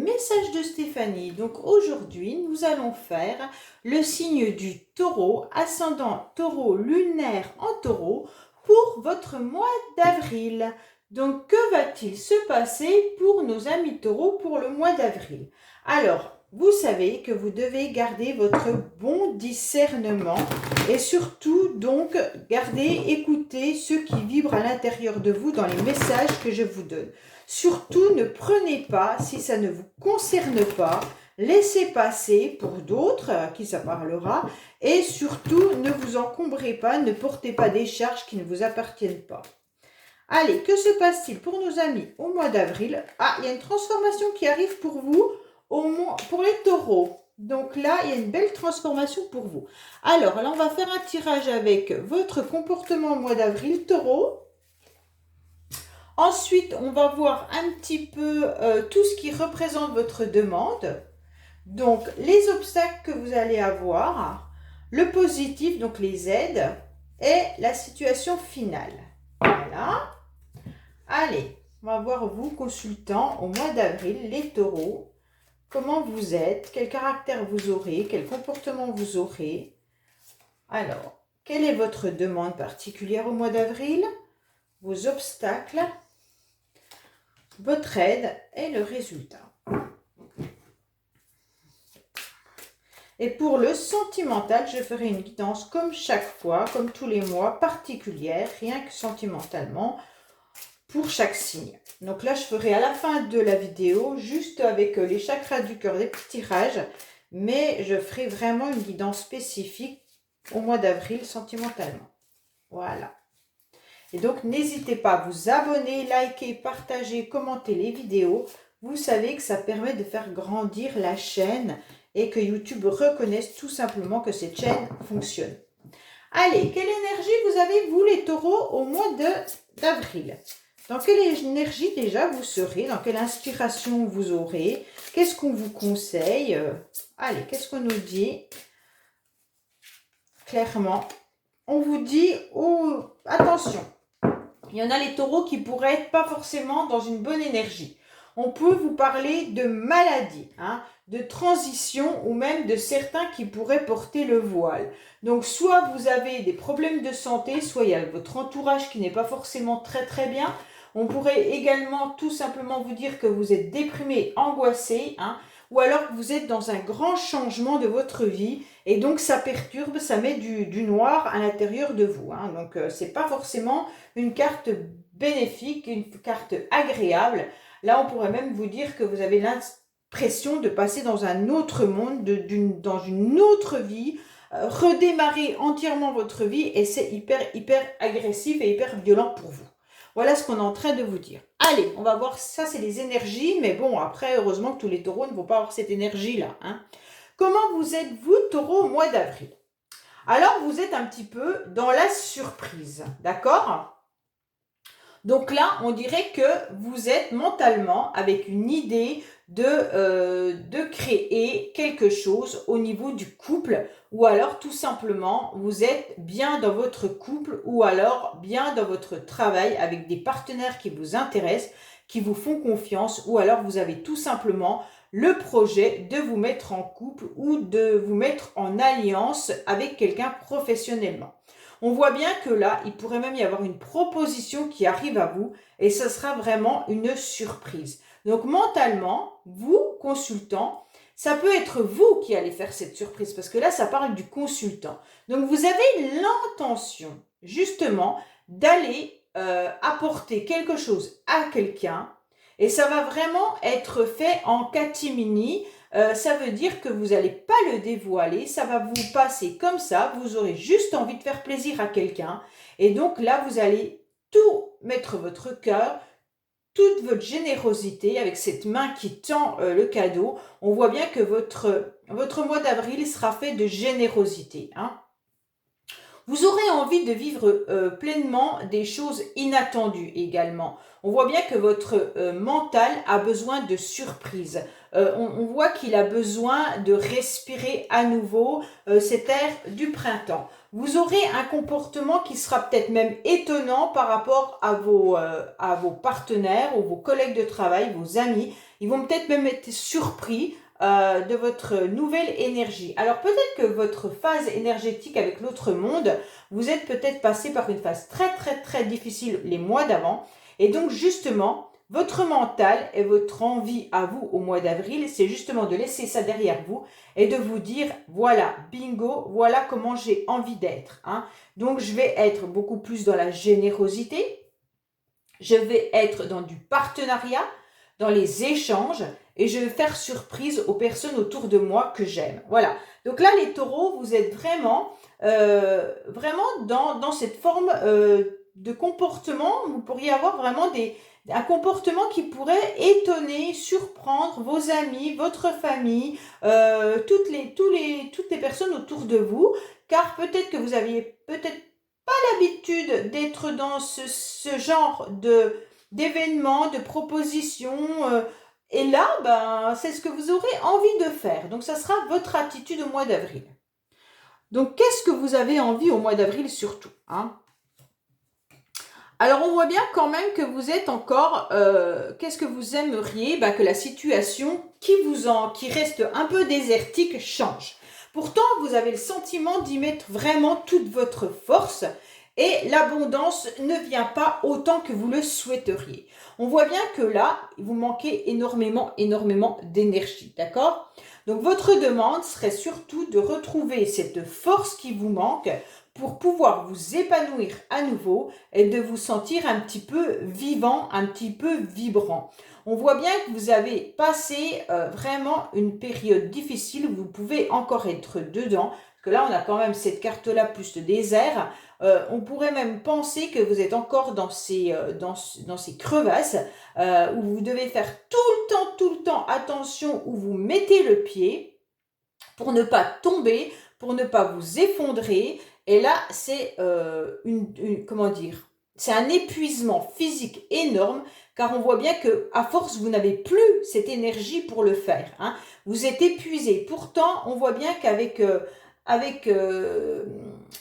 messages de Stéphanie. Donc aujourd'hui, nous allons faire le signe du taureau, ascendant taureau lunaire en taureau pour votre mois d'avril. Donc que va-t-il se passer pour nos amis taureaux pour le mois d'avril? Alors, vous savez que vous devez garder votre bon discernement et surtout donc écouter ce qui vibre à l'intérieur de vous dans les messages que je vous donne. Surtout, ne prenez pas, si ça ne vous concerne pas, laissez passer pour d'autres à qui ça parlera et surtout, ne vous encombrez pas, ne portez pas des charges qui ne vous appartiennent pas. Allez, que se passe-t-il pour nos amis au mois d'avril? Ah, il y a une transformation qui arrive pour vous, pour les taureaux. Donc là, il y a une belle transformation pour vous. Alors, là, on va faire un tirage avec votre comportement au mois d'avril, taureau. Ensuite, on va voir un petit peu tout ce qui représente votre demande. Donc, les obstacles que vous allez avoir, le positif, donc les aides, et la situation finale. Voilà. Allez, on va voir vous, consultant, au mois d'avril, les taureaux. Comment vous êtes, quel caractère vous aurez, quel comportement vous aurez. Alors, quelle est votre demande particulière au mois d'avril? Vos obstacles, votre aide et le résultat. Et pour le sentimental, je ferai une guidance comme chaque fois, comme tous les mois, particulière, rien que sentimentalement, pour chaque signe. Donc là, je ferai à la fin de la vidéo, juste avec les chakras du cœur, des petits tirages, mais je ferai vraiment une guidance spécifique au mois d'avril sentimentalement. Voilà. Et donc, n'hésitez pas à vous abonner, liker, partager, commenter les vidéos. Vous savez que ça permet de faire grandir la chaîne et que YouTube reconnaisse tout simplement que cette chaîne fonctionne. Allez, quelle énergie vous avez, vous les taureaux, au mois d'avril? Dans quelle énergie déjà vous serez? Dans quelle inspiration vous aurez? Qu'est-ce qu'on vous conseille? Allez, qu'est-ce qu'on nous dit? Clairement, on vous dit, oh, attention, il y en a les taureaux qui pourraient être pas forcément dans une bonne énergie. On peut vous parler de maladie, de transition ou même de certains qui pourraient porter le voile. Donc soit vous avez des problèmes de santé, soit il y a votre entourage qui n'est pas forcément très bien. On pourrait également tout simplement vous dire que vous êtes déprimé, angoissé, ou alors que vous êtes dans un grand changement de votre vie et donc ça perturbe, ça met du noir à l'intérieur de vous. Donc c'est pas forcément une carte bénéfique, une carte agréable. Là, on pourrait même vous dire que vous avez l'impression de passer dans un autre monde, dans une autre vie, redémarrer entièrement votre vie et c'est hyper agressif et hyper violent pour vous. Voilà ce qu'on est en train de vous dire. Allez, on va voir, ça c'est les énergies, mais bon, après, heureusement que tous les taureaux ne vont pas avoir cette énergie-là. Comment vous êtes, vous, taureau, au mois d'avril? Alors, vous êtes un petit peu dans la surprise, d'accord? Donc là, on dirait que vous êtes mentalement avec une idée de créer quelque chose au niveau du couple ou alors tout simplement vous êtes bien dans votre couple ou alors bien dans votre travail avec des partenaires qui vous intéressent, qui vous font confiance ou alors vous avez tout simplement le projet de vous mettre en couple ou de vous mettre en alliance avec quelqu'un professionnellement. On voit bien que là, il pourrait même y avoir une proposition qui arrive à vous et ce sera vraiment une surprise. Donc mentalement, vous, consultant, ça peut être vous qui allez faire cette surprise parce que là, ça parle du consultant. Donc vous avez l'intention justement d'aller apporter quelque chose à quelqu'un et ça va vraiment être fait en catimini. Ça veut dire que vous n'allez pas le dévoiler, ça va vous passer comme ça, vous aurez juste envie de faire plaisir à quelqu'un et donc là vous allez tout mettre votre cœur, toute votre générosité avec cette main qui tend le cadeau. On voit bien que votre mois d'avril sera fait de générosité. Vous aurez envie de vivre pleinement des choses inattendues également. On voit bien que votre mental a besoin de surprises. On voit qu'il a besoin de respirer à nouveau cet air du printemps. Vous aurez un comportement qui sera peut-être même étonnant par rapport à vos partenaires ou vos collègues de travail, vos amis. Ils vont peut-être même être surpris de votre nouvelle énergie. Alors peut-être que votre phase énergétique avec l'autre monde, vous êtes peut-être passé par une phase très difficile les mois d'avant. Et donc justement, votre mental et votre envie à vous au mois d'avril, c'est justement de laisser ça derrière vous et de vous dire, voilà, bingo, voilà comment j'ai envie d'être. Hein. Donc je vais être beaucoup plus dans la générosité, je vais être dans du partenariat, dans les échanges, et je vais faire surprise aux personnes autour de moi que j'aime. Voilà. Donc là, les taureaux, vous êtes vraiment dans cette forme de comportement. Vous pourriez avoir vraiment un comportement qui pourrait étonner, surprendre vos amis, votre famille, toutes les personnes autour de vous, car peut-être que vous aviez peut-être l'habitude d'être dans ce genre d'événements, de propositions. Et là, ben, c'est ce que vous aurez envie de faire. Donc, ça sera votre attitude au mois d'avril. Donc, qu'est-ce que vous avez envie au mois d'avril surtout, hein? Alors, on voit bien quand même que vous êtes encore... qu'est-ce que vous aimeriez? Ben, que la situation qui reste un peu désertique change. Pourtant, vous avez le sentiment d'y mettre vraiment toute votre force et l'abondance ne vient pas autant que vous le souhaiteriez. On voit bien que là, vous manquez énormément d'énergie, d'accord? Donc, votre demande serait surtout de retrouver cette force qui vous manque pour pouvoir vous épanouir à nouveau et de vous sentir un petit peu vivant, un petit peu vibrant. On voit bien que vous avez passé vraiment une période difficile, vous pouvez encore être dedans, parce que là on a quand même cette carte-là plus le désert. On pourrait même penser que vous êtes encore dans ces crevasses où vous devez faire tout le temps attention où vous mettez le pied pour ne pas tomber, pour ne pas vous effondrer. Et là, c'est comment dire, c'est un épuisement physique énorme, car on voit bien que à force, vous n'avez plus cette énergie pour le faire. Hein. Vous êtes épuisé. Pourtant, on voit bien qu'avec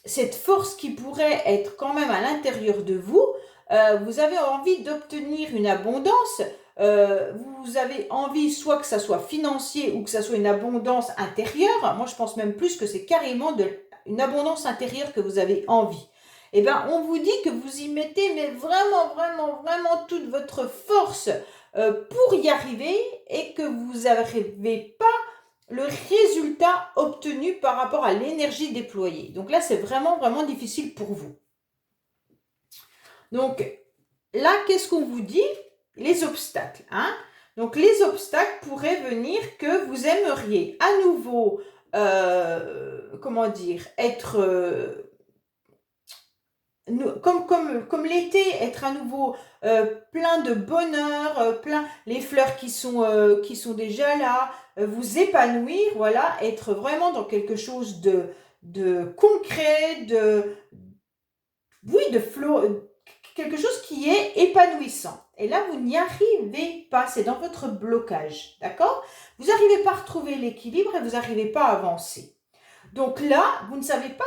cette force qui pourrait être quand même à l'intérieur de vous, vous avez envie d'obtenir une abondance. Vous avez envie soit que ça soit financier ou que ça soit une abondance intérieure. Moi, je pense même plus que c'est carrément une abondance intérieure que vous avez envie. Eh bien, on vous dit que vous y mettez mais vraiment toute votre force pour y arriver et que vous n'arrivez pas le résultat obtenu par rapport à l'énergie déployée. Donc là, c'est vraiment difficile pour vous. Donc là, qu'est-ce qu'on vous dit? Les obstacles. Hein? Donc les obstacles pourraient venir que vous aimeriez à nouveau, comment dire, être... comme l'été, être à nouveau plein de bonheur, plein les fleurs qui sont déjà là, vous épanouir, voilà, être vraiment dans quelque chose de concret, quelque chose qui est épanouissant. Et là, vous n'y arrivez pas, c'est dans votre blocage, d'accord? Vous n'arrivez pas à retrouver l'équilibre et vous n'arrivez pas à avancer. Donc là, vous ne savez pas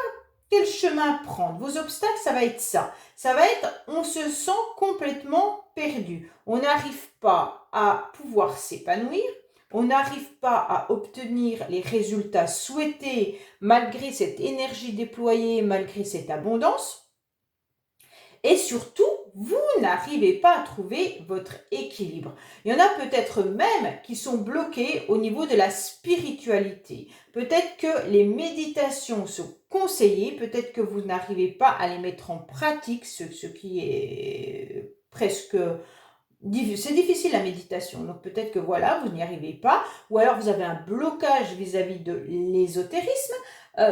quel chemin prendre. Vos obstacles, ça va être ça. Ça va être, on se sent complètement perdu. On n'arrive pas à pouvoir s'épanouir. On n'arrive pas à obtenir les résultats souhaités malgré cette énergie déployée, malgré cette abondance. Et surtout, vous n'arrivez pas à trouver votre équilibre. Il y en a peut-être même qui sont bloqués au niveau de la spiritualité. Peut-être que les méditations sont conseillées, peut-être que vous n'arrivez pas à les mettre en pratique, ce qui est presque... C'est difficile la méditation, donc peut-être que voilà, vous n'y arrivez pas, ou alors vous avez un blocage vis-à-vis de l'ésotérisme,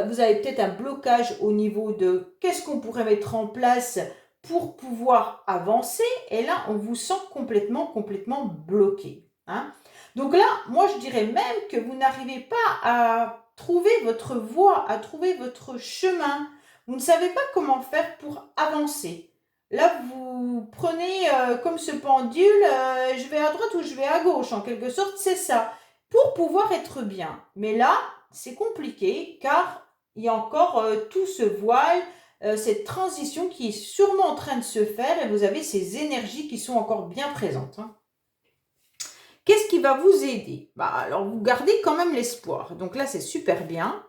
vous avez peut-être un blocage au niveau de qu'est-ce qu'on pourrait mettre en place pour pouvoir avancer, et là, on vous sent complètement bloqué. Hein. Donc là, moi, je dirais même que vous n'arrivez pas à trouver votre voie, à trouver votre chemin. Vous ne savez pas comment faire pour avancer. Là, vous prenez comme ce pendule, je vais à droite ou je vais à gauche, en quelque sorte, c'est ça, pour pouvoir être bien. Mais là, c'est compliqué, car il y a encore tout ce voile, cette transition qui est sûrement en train de se faire et vous avez ces énergies qui sont encore bien présentes. Hein. Qu'est-ce qui qui va vous aider? Bah, alors, vous gardez quand même l'espoir. Donc là, c'est super bien.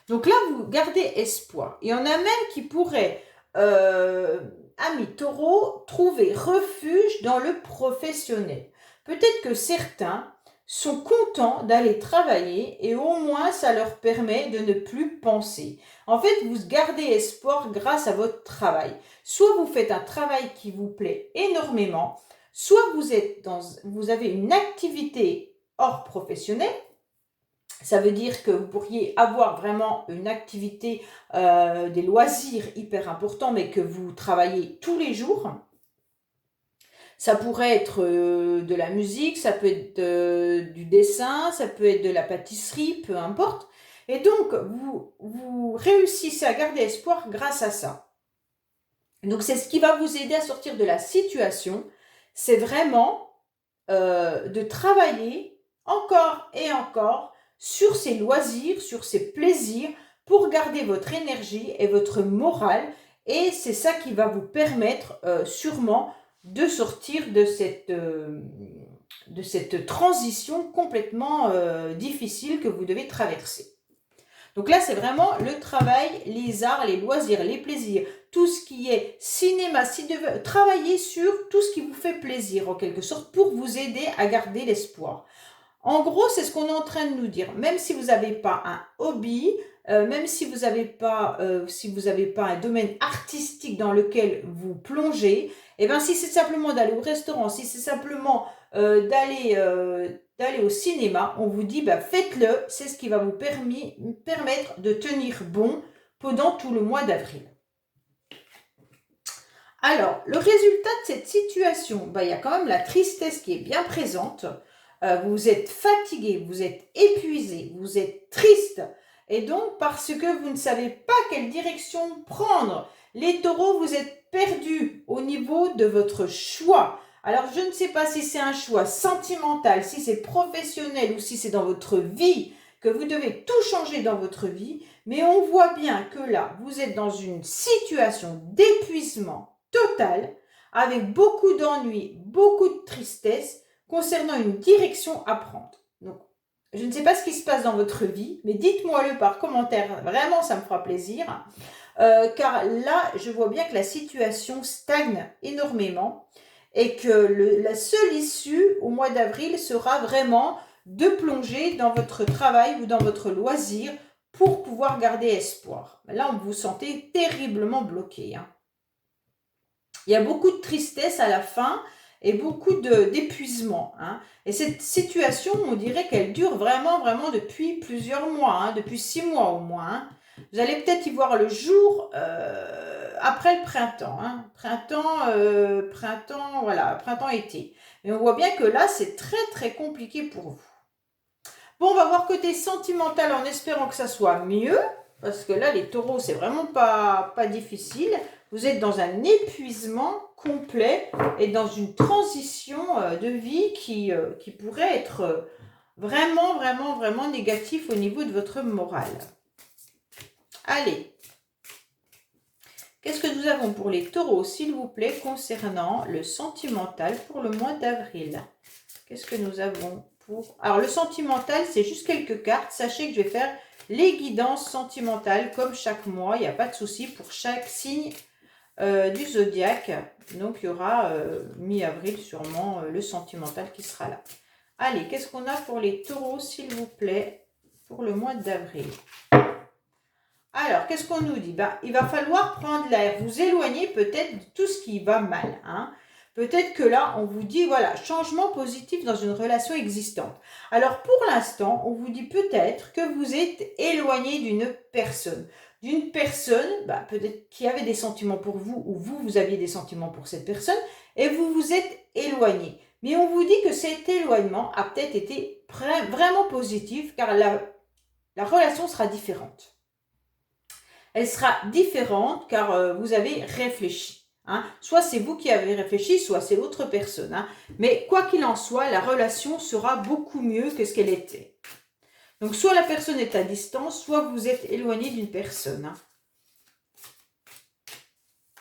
Donc là, vous gardez espoir. Il y en a même qui pourraient, amis taureaux, trouver refuge dans le professionnel. Peut-être que certains sont contents d'aller travailler et au moins ça leur permet de ne plus penser. En fait, vous gardez espoir grâce à votre travail. Soit vous faites un travail qui vous plaît énormément, soit vous avez une activité hors professionnelle. Ça veut dire que vous pourriez avoir vraiment une activité, des loisirs hyper importants, mais que vous travaillez tous les jours. Ça pourrait être de la musique, ça peut être du dessin, ça peut être de la pâtisserie, peu importe. Et donc, vous réussissez à garder espoir grâce à ça. Donc, c'est ce qui va vous aider à sortir de la situation. C'est vraiment de travailler encore et encore sur ses loisirs, sur ses plaisirs, pour garder votre énergie et votre morale. Et c'est ça qui va vous permettre sûrement de sortir de cette transition complètement difficile que vous devez traverser. Donc là, c'est vraiment le travail, les arts, les loisirs, les plaisirs, tout ce qui est cinéma, travailler sur tout ce qui vous fait plaisir en quelque sorte pour vous aider à garder l'espoir. En gros, c'est ce qu'on est en train de nous dire. Même si vous n'avez pas un hobby, même si vous n'avez pas, un domaine artistique dans lequel vous plongez, et bien si c'est simplement d'aller au restaurant, si c'est simplement d'aller au cinéma, on vous dit bah, faites-le, c'est ce qui va vous permettre de tenir bon pendant tout le mois d'avril. Alors, le résultat de cette situation, bah, il y a quand même la tristesse qui est bien présente. Vous êtes fatigué, vous êtes épuisé, vous êtes triste. Et donc, parce que vous ne savez pas quelle direction prendre, les taureaux, vous êtes perdus au niveau de votre choix. Alors, je ne sais pas si c'est un choix sentimental, si c'est professionnel ou si c'est dans votre vie, que vous devez tout changer dans votre vie. Mais on voit bien que là, vous êtes dans une situation d'épuisement total, avec beaucoup d'ennui, beaucoup de tristesse, concernant une direction à prendre. Donc, je ne sais pas ce qui se passe dans votre vie, mais dites-moi-le par commentaire, vraiment ça me fera plaisir, car là, je vois bien que la situation stagne énormément et que la seule issue au mois d'avril sera vraiment de plonger dans votre travail ou dans votre loisir pour pouvoir garder espoir. Là, vous vous sentez terriblement bloqué. Il y a beaucoup de tristesse à la fin et beaucoup d'épuisement. Et cette situation, on dirait qu'elle dure vraiment, vraiment depuis plusieurs mois, depuis 6 mois au moins. Vous allez peut-être y voir le jour après le printemps. Printemps-été. Mais on voit bien que là, c'est très, très compliqué pour vous. Bon, on va voir côté sentimental en espérant que ça soit mieux. Parce que là, les taureaux, c'est vraiment pas difficile. Vous êtes dans un épuisement complet et dans une transition de vie qui pourrait être vraiment, vraiment, vraiment négatif au niveau de votre morale. Allez. Qu'est-ce que nous avons pour les taureaux, s'il vous plaît, concernant le sentimental pour le mois d'avril? Qu'est-ce que nous avons pour... Alors, le sentimental, c'est juste quelques cartes. Sachez que je vais faire les guidances sentimentales comme chaque mois. Il n'y a pas de souci pour chaque signe du zodiaque. Donc, il y aura mi-avril sûrement le sentimental qui sera là. Allez, qu'est-ce qu'on a pour les taureaux, s'il vous plaît, pour le mois d'avril? Alors, qu'est-ce qu'on nous dit? Il va falloir prendre l'air, vous éloigner peut-être de tout ce qui va mal. Peut-être que là, on vous dit, voilà, changement positif dans une relation existante. Alors, pour l'instant, on vous dit peut-être que vous êtes éloigné d'une personne. D'une personne, peut-être qui avait des sentiments pour vous, ou vous aviez des sentiments pour cette personne, et vous vous êtes éloigné. Mais on vous dit que cet éloignement a peut-être été vraiment positif, car la relation sera différente. Elle sera différente car vous avez réfléchi. Soit c'est vous qui avez réfléchi, soit c'est l'autre personne. Mais quoi qu'il en soit, la relation sera beaucoup mieux que ce qu'elle était. Donc soit la personne est à distance, soit vous êtes éloigné d'une personne.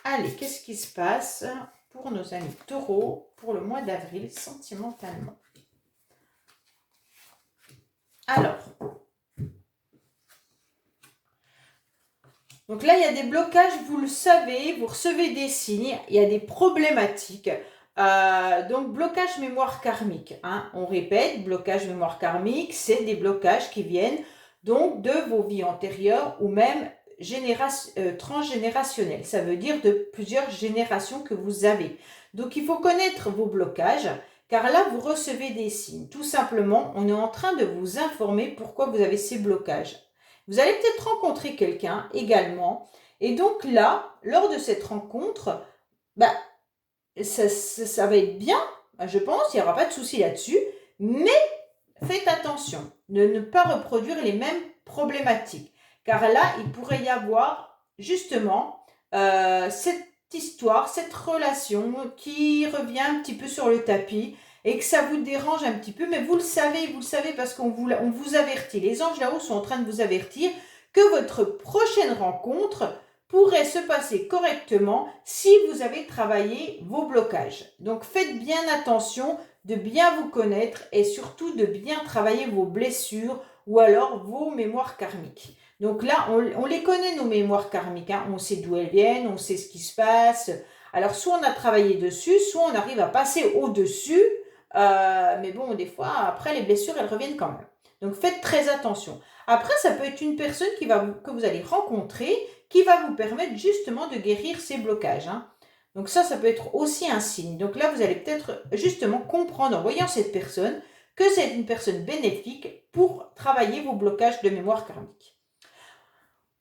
Allez, qu'est-ce qui se passe pour nos amis taureaux pour le mois d'avril sentimentalement? Alors, donc là, il y a des blocages, vous le savez, vous recevez des signes, il y a des problématiques. Donc, blocage mémoire karmique. Hein, on répète, blocage mémoire karmique, c'est des blocages qui viennent donc de vos vies antérieures ou même transgénérationnels. Ça veut dire de plusieurs générations que vous avez. Donc, il faut connaître vos blocages, car là, vous recevez des signes. Tout simplement, on est en train de vous informer pourquoi vous avez ces blocages. Vous allez peut-être rencontrer quelqu'un également. Et donc là, lors de cette rencontre, ça va être bien, je pense, il n'y aura pas de souci là-dessus. Mais faites attention de ne pas reproduire les mêmes problématiques. Car là, il pourrait y avoir justement cette histoire, cette relation qui revient un petit peu sur le tapis et que ça vous dérange un petit peu, mais vous le savez parce qu'on vous avertit. Les anges là-haut sont en train de vous avertir que votre prochaine rencontre pourrait se passer correctement si vous avez travaillé vos blocages. Donc faites bien attention de bien vous connaître et surtout de bien travailler vos blessures ou alors vos mémoires karmiques. Donc là, on les connaît, nos mémoires karmiques, hein. On sait d'où elles viennent, on sait ce qui se passe. Alors, soit on a travaillé dessus, soit on arrive à passer au-dessus. Mais bon, des fois, après, les blessures, elles reviennent quand même. Donc, faites très attention. Après, ça peut être une personne que vous allez rencontrer qui va vous permettre justement de guérir ces blocages. Hein. Donc ça peut être aussi un signe. Donc là, vous allez peut-être justement comprendre en voyant cette personne que c'est une personne bénéfique pour travailler vos blocages de mémoire karmique.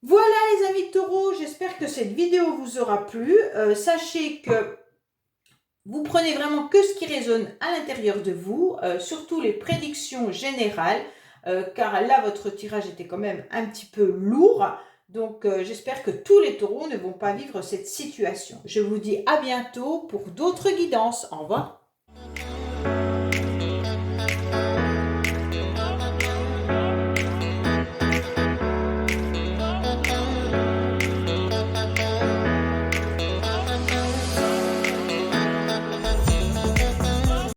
Voilà les amis taureaux, j'espère que cette vidéo vous aura plu. Sachez que vous prenez vraiment que ce qui résonne à l'intérieur de vous, surtout les prédictions générales, car là, votre tirage était quand même un petit peu lourd. Donc, j'espère que tous les taureaux ne vont pas vivre cette situation. Je vous dis à bientôt pour d'autres guidances. Au revoir.